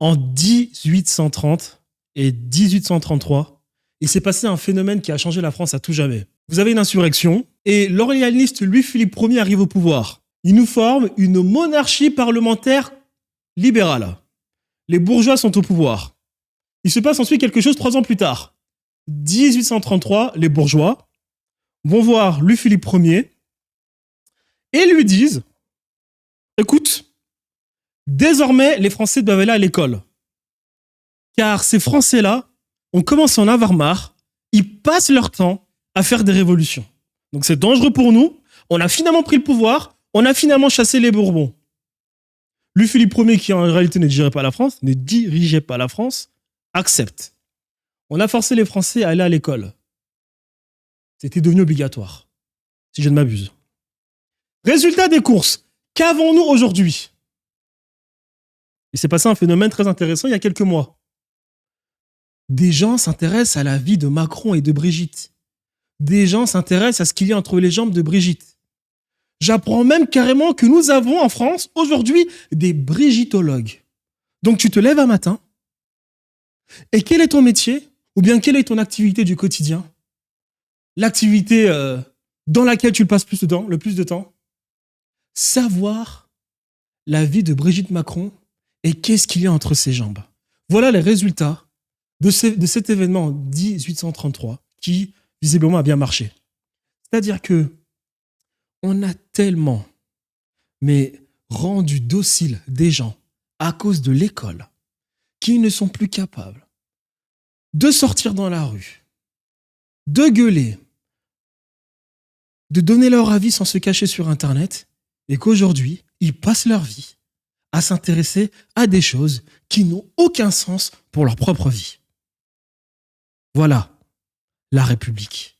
En 1830 et 1833, il s'est passé un phénomène qui a changé la France à tout jamais. Vous avez une insurrection et l'orientaliste Louis-Philippe Ier arrive au pouvoir. Il nous forme une monarchie parlementaire libérale. Les bourgeois sont au pouvoir. Il se passe ensuite quelque chose 3 ans plus tard. 1833, les bourgeois vont voir Louis-Philippe Ier et lui disent « Écoute, désormais, les Français doivent aller à l'école. Car ces Français-là, on commence à en avoir marre, ils passent leur temps à faire des révolutions. Donc c'est dangereux pour nous, on a finalement pris le pouvoir, on a finalement chassé les Bourbons. » Louis-Philippe Ier, qui en réalité ne dirigeait pas la France, accepte. On a forcé les Français à aller à l'école. C'était devenu obligatoire, si je ne m'abuse. Résultat des courses, qu'avons-nous aujourd'hui ? Il s'est passé un phénomène très intéressant il y a quelques mois. Des gens s'intéressent à la vie de Macron et de Brigitte. Des gens s'intéressent à ce qu'il y a entre les jambes de Brigitte. J'apprends même carrément que nous avons en France aujourd'hui des brigittologues. Donc tu te lèves un matin et quel est ton métier ou bien quelle est ton activité du quotidien ? L'activité dans laquelle tu passes le plus de temps ? Savoir la vie de Brigitte Macron et qu'est-ce qu'il y a entre ses jambes. Voilà les résultats de cet événement en 1833 qui, visiblement, a bien marché. C'est-à-dire que on a tellement, rendu dociles des gens à cause de l'école qui ne sont plus capables de sortir dans la rue, de gueuler, de donner leur avis sans se cacher sur Internet et qu'aujourd'hui, ils passent leur vie à s'intéresser à des choses qui n'ont aucun sens pour leur propre vie. Voilà la République.